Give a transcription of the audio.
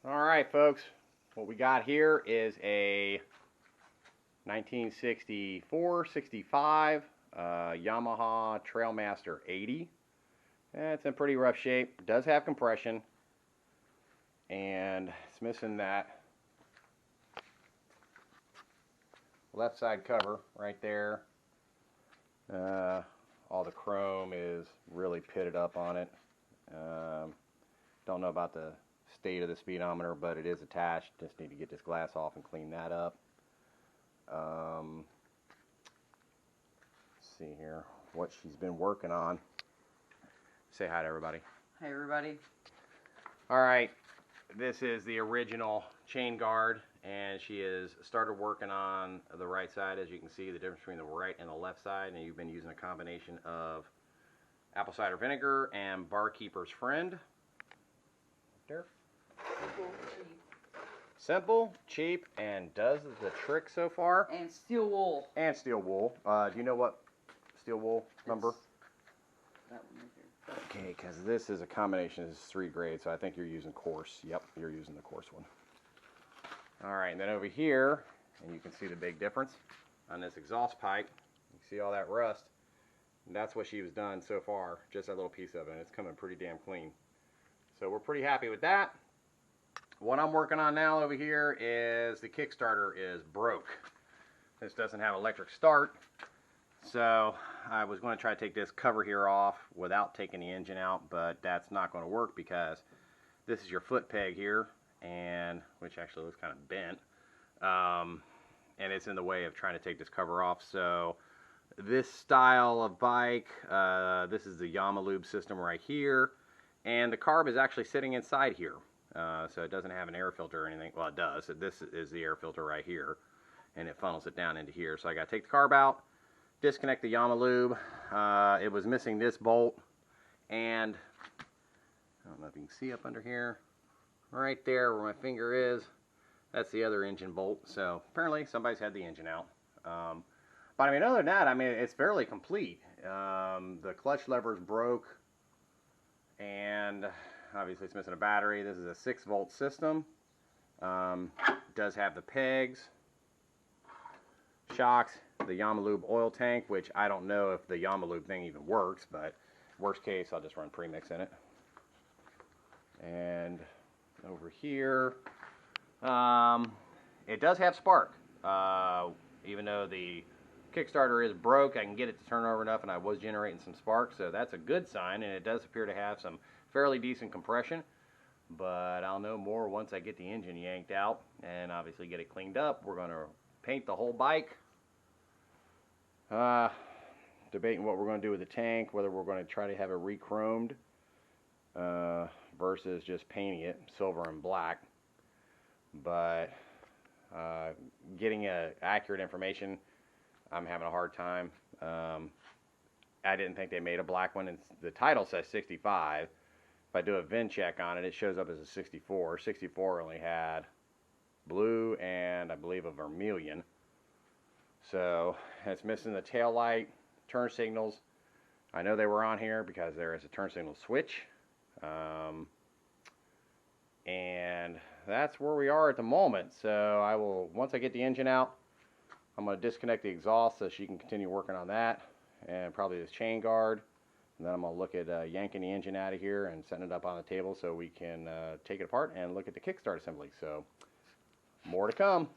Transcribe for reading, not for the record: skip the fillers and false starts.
Alright folks, what we got here is a 1964-65 Yamaha Trailmaster 80. It's in pretty rough shape. It does have compression, and it's missing that left side cover right there. All the chrome is really pitted up on it. Don't know about the state of the speedometer, but it is attached. Just need to get this glass off and clean that up. Let's see here what she's been working on. Say hi to everybody. Hey everybody. Alright, this is the original chain guard, and she has started working on the right side. As you can see, the difference between the right and the left side, and you've been using a combination of apple cider vinegar and Barkeeper's Friend. There. Simple, cheap, and does the trick so far. And steel wool. And steel wool. Do you know what steel wool number? That one right there. Okay, because this is a combination. This is 3 grades, so I think you're using coarse. Yep, you're using the coarse one. Alright, and then over here, and you can see the big difference on this exhaust pipe. You see all that rust. And that's what she was done so far, just that little piece of it, and it's coming pretty damn clean. So we're pretty happy with that. What I'm working on now over here is the Kickstarter is broke. This doesn't have electric start. So I was going to try to take this cover here off without taking the engine out, but that's not going to work because this is your foot peg here, and which actually looks kind of bent, and it's in the way of trying to take this cover off. So this style of bike, this is the Yamalube system right here, and the carb is actually sitting inside here. So it doesn't have an air filter or anything. Well, it does. This is the air filter right here, and it funnels it down into here. So I got to take the carb out, disconnect the Yamalube. It was missing this bolt, and I don't know if you can see up under here, right there where my finger is, that's the other engine bolt. So apparently somebody's had the engine out. But I mean, other than that, I mean, it's fairly complete. The clutch lever's broke, and obviously it's missing a battery. This is a 6-volt system. Does have the pegs, shocks, the Yamalube oil tank, which I don't know if the Yamalube thing even works, but worst case I'll just run premix in it. And over here, it does have spark. Even though the Kickstarter is broke, I can get it to turn over enough, and I was generating some spark, so that's a good sign, and it does appear to have some fairly decent compression. But I'll know more once I get the engine yanked out and obviously get it cleaned up. We're going to paint the whole bike. Debating what we're going to do with the tank, whether we're going to try to have it re-chromed versus just painting it silver and black. But getting accurate information, I'm having a hard time. I didn't think they made a black one, and the title says 65. If I do a VIN check on it, it shows up as a 64. 64 only had blue and I believe a vermilion. So it's missing the tail light, turn signals. I know they were on here because there is a turn signal switch. And that's where we are at the moment. So I will, once I get the engine out, I'm going to disconnect the exhaust so she can continue working on that, and probably this chain guard. And then I'm going to look at yanking the engine out of here and setting it up on the table so we can take it apart and look at the kickstart assembly. So more to come.